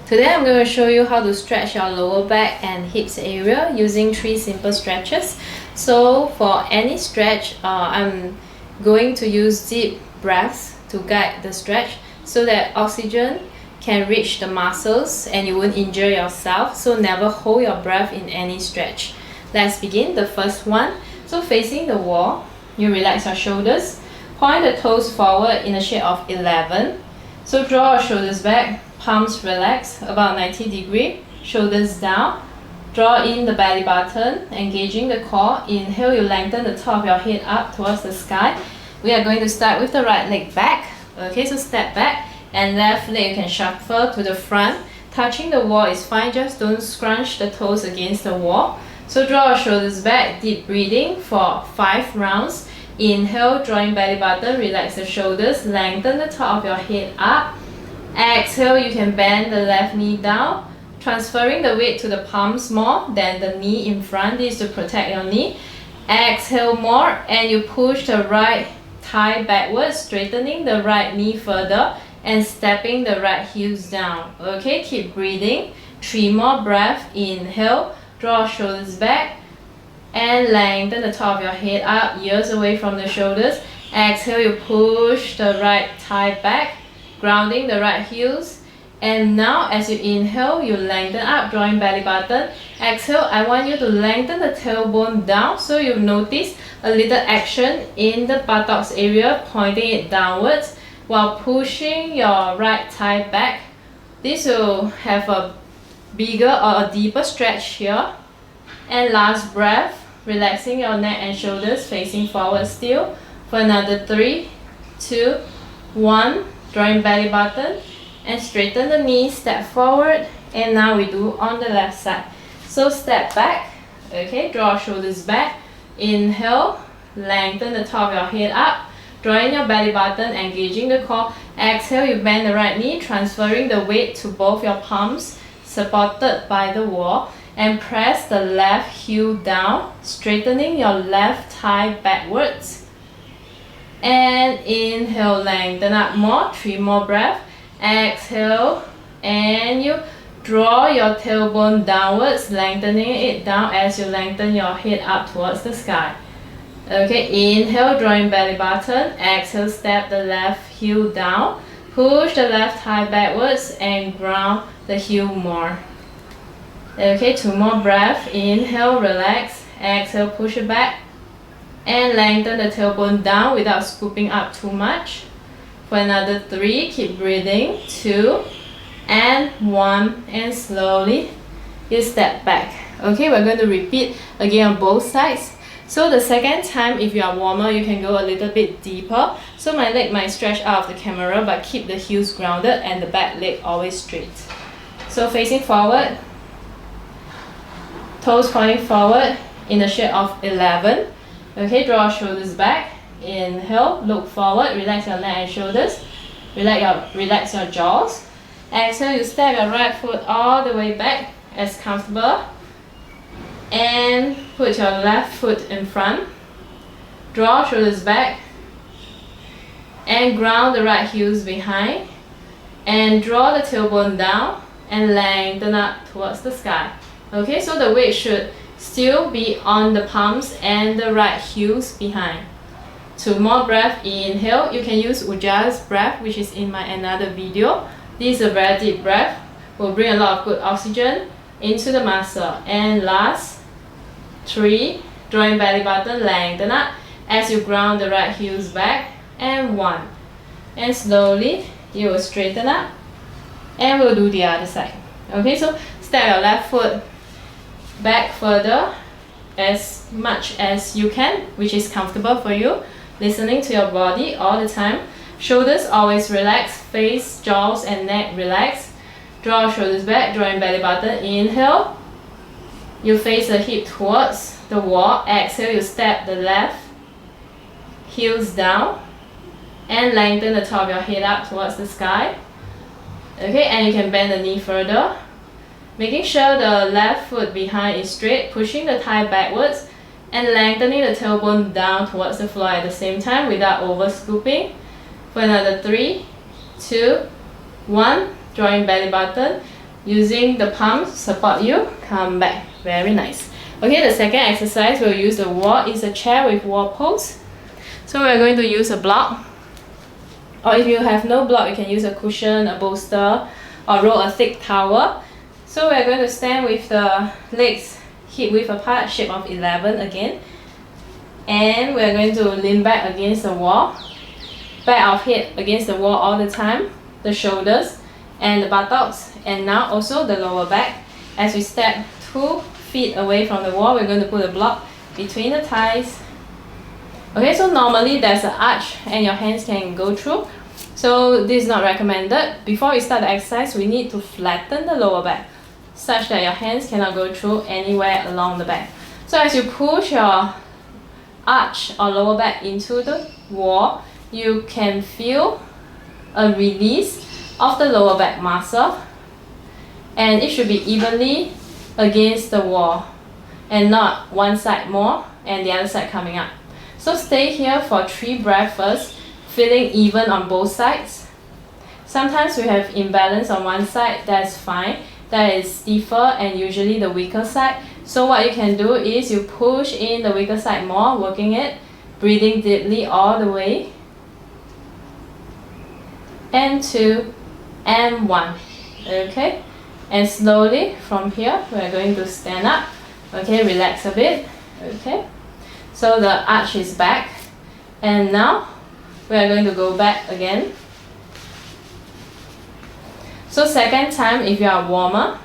Today I'm going to show you how to stretch your lower back and hips area using 3 simple stretches. So for any stretch, I'm going to use deep breaths to guide the stretch so that oxygen can reach the muscles and you won't injure yourself. So never hold your breath in any stretch. Let's begin. The first one. So facing the wall, you relax your shoulders. Point the toes forward in a shape of 11. So draw your shoulders back. Palms relax, about 90 degrees, shoulders down. Draw in the belly button, engaging the core. Inhale, you lengthen the top of your head up towards the sky. We are going to start with the right leg back. Okay, so step back and left leg you can shuffle to the front. Touching the wall is fine, just don't scrunch the toes against the wall. So draw your shoulders back, deep breathing for 5 rounds. Inhale, drawing belly button, relax the shoulders, lengthen the top of your head up. Exhale, you can bend the left knee down, transferring the weight to the palms more than the knee in front. This is to protect your knee. Exhale more and you push the right thigh backwards, straightening the right knee further and stepping the right heels down. Okay, keep breathing. 3 more breaths. Inhale, draw shoulders back and lengthen the top of your head up, ears away from the shoulders. Exhale, you push the right thigh back, grounding the right heels. And now as you inhale, you lengthen up, drawing belly button. Exhale, I want you to lengthen the tailbone down, so you notice a little action in the buttocks area, pointing it downwards while pushing your right thigh back. This will have a bigger or a deeper stretch here. And last breath, relaxing your neck and shoulders, facing forward still for another 3, 2, 1. Drawing belly button and straighten the knee, step forward, and now we do on the left side. So step back, okay, draw shoulders back, inhale, lengthen the top of your head up, drawing your belly button, engaging the core. Exhale, you bend the right knee, transferring the weight to both your palms, supported by the wall, and press the left heel down, straightening your left thigh backwards. And inhale, lengthen up more, 3 more breaths. Exhale, and you draw your tailbone downwards, lengthening it down as you lengthen your head up towards the sky. Okay, inhale, drawing belly button. Exhale, step the left heel down, push the left thigh backwards and ground the heel more. Okay, 2 more breaths. Inhale, relax. Exhale, push it back and lengthen the tailbone down without scooping up too much. For another 3, keep breathing. 2 and 1, and slowly you step back. Okay, we're going to repeat again on both sides. So the second time, if you are warmer, you can go a little bit deeper. So my leg might stretch out of the camera, but keep the heels grounded and the back leg always straight. So facing forward, toes pointing forward in the shape of 11. Okay, draw shoulders back. Inhale, look forward, relax your neck and shoulders. Relax your jaws. Exhale, you step your right foot all the way back as comfortable. And put your left foot in front. Draw shoulders back. And ground the right heels behind. And draw the tailbone down and lengthen up towards the sky. Okay, so the weight should still be on the palms and the right heels behind. 2 more breaths. Inhale, you can use Ujjayi's breath, which is in my another video. This is a very deep breath, will bring a lot of good oxygen into the muscle. And last 3, drawing belly button, lengthen up as you ground the right heels back. And 1, and slowly you will straighten up and we'll do the other side. Okay, so step your left foot back further as much as you can, which is comfortable for you, listening to your body all the time. Shoulders always relax, face, jaws and neck relax. Draw shoulders back, drawing belly button. Inhale, you face the hip towards the wall. Exhale, you step the left heels down and lengthen the top of your head up towards the sky. Okay, and you can bend the knee further, making sure the left foot behind is straight, pushing the thigh backwards and lengthening the tailbone down towards the floor at the same time without over scooping. For another 3, 2, 1, drawing belly button, using the palms support you, come back. Very nice. Okay, the second exercise we'll use the wall is a chair with wall post. So we're going to use a block, or if you have no block, you can use a cushion, a bolster, or roll a thick towel. So we're going to stand with the legs hip width apart, shape of 11 again, and we're going to lean back against the wall, back of head against the wall all the time, the shoulders and the buttocks, and now also the lower back. As we step 2 feet away from the wall, we're going to put a block between the thighs. Okay, so normally there's an arch and your hands can go through, so this is not recommended. Before we start the exercise, we need to flatten the lower back such that your hands cannot go through anywhere along the back. So as you push your arch or lower back into the wall, you can feel a release of the lower back muscle, and it should be evenly against the wall and not one side more and the other side coming up. So stay here for 3 breaths first, feeling even on both sides. Sometimes we have imbalance on one side, that's fine. That is stiffer and usually the weaker side. So what you can do is you push in the weaker side more, working it, breathing deeply all the way. And 2 and 1. Okay, and slowly from here we're going to stand up. Okay, relax a bit. Okay, so the arch is back, and now we are going to go back again. So second time, if you are warmer,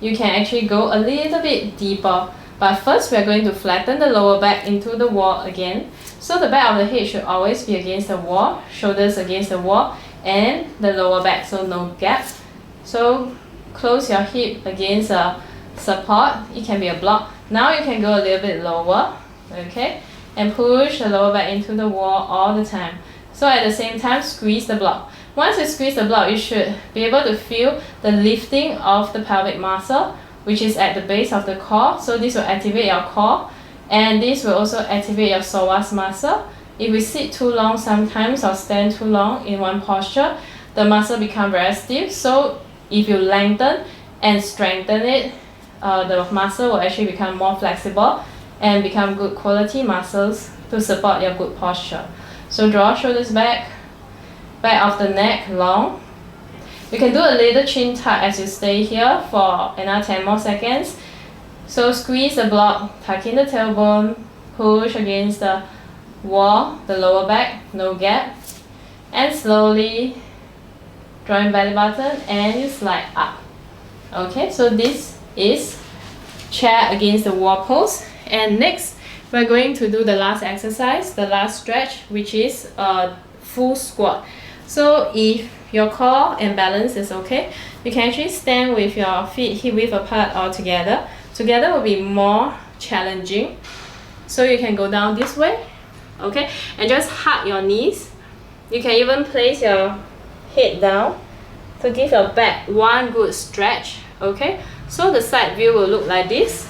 you can actually go a little bit deeper, but first we are going to flatten the lower back into the wall again. So the back of the head should always be against the wall, shoulders against the wall, and the lower back, so no gap. So close your hip against a support, it can be a block. Now you can go a little bit lower, okay, and push the lower back into the wall all the time. So at the same time, squeeze the block. Once you squeeze the block, you should be able to feel the lifting of the pelvic muscle, which is at the base of the core. So this will activate your core, and this will also activate your psoas muscle. If we sit too long sometimes or stand too long in one posture, the muscle become very stiff. So if you lengthen and strengthen it, the muscle will actually become more flexible and become good quality muscles to support your good posture. So draw shoulders back, back of the neck long. You can do a little chin tuck as you stay here for another 10 more seconds. So squeeze the block, tuck in the tailbone, push against the wall, the lower back, no gap, and slowly drawing belly button and you slide up. Okay, so this is chair against the wall pose. And next we're going to do the last exercise, the last stretch, which is a full squat. So if your core and balance is okay, you can actually stand with your feet hip width apart or together. Together will be more challenging. So you can go down this way, okay, and just hug your knees. You can even place your head down to give your back one good stretch. Okay, so the side view will look like this.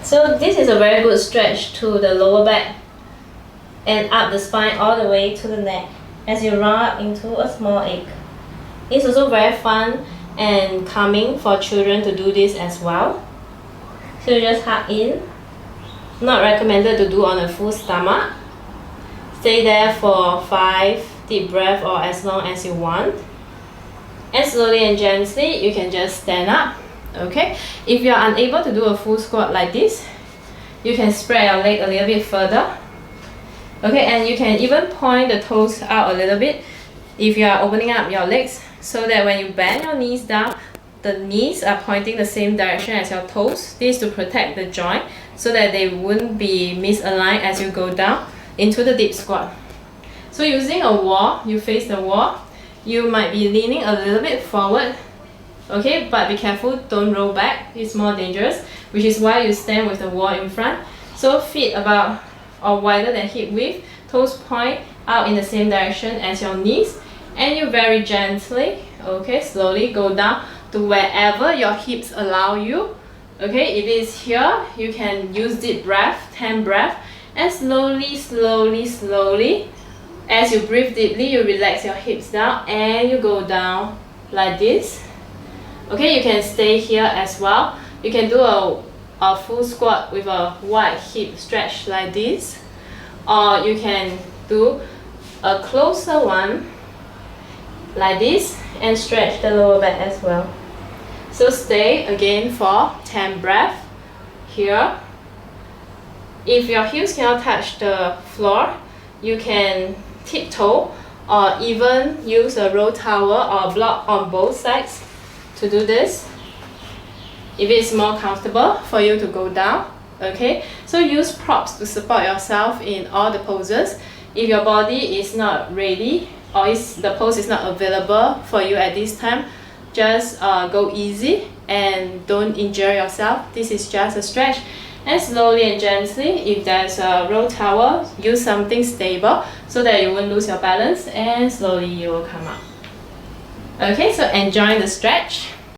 So this is a very good stretch to the lower back and up the spine all the way to the neck as you round up into a small egg. It's also very fun and calming for children to do this as well. So you just hug in. Not recommended to do on a full stomach. Stay there for 5 deep breaths or as long as you want. And slowly and gently you can just stand up. Okay, if you are unable to do a full squat like this, you can spread your leg a little bit further. Okay, and you can even point the toes out a little bit if you are opening up your legs, so that when you bend your knees down, the knees are pointing the same direction as your toes. This is to protect the joint so that they wouldn't be misaligned as you go down into the deep squat. So using a wall, you face the wall, you might be leaning a little bit forward. Okay, but be careful, don't roll back, it's more dangerous, which is why you stand with the wall in front. So feet about or wider than hip width, toes point out in the same direction as your knees, and you very gently, okay, slowly go down to wherever your hips allow you. Okay, if it's here, you can use deep breath, 10 breath, and slowly As you breathe deeply, you relax your hips down and you go down like this. Okay, you can stay here as well. You can do a full squat with a wide hip stretch like this, or you can do a closer one like this and stretch the lower back as well. So stay again for 10 breaths here. If your heels cannot touch the floor, you can tiptoe or even use a roll towel or block on both sides to do this, if it's more comfortable for you to go down. Okay, so use props to support yourself in all the poses. If your body is not ready or the pose is not available for you at this time, just go easy and don't injure yourself. This is just a stretch. And slowly and gently, if there's a roll towel, use something stable so that you won't lose your balance, and slowly you will come up. Okay, so enjoy the stretch.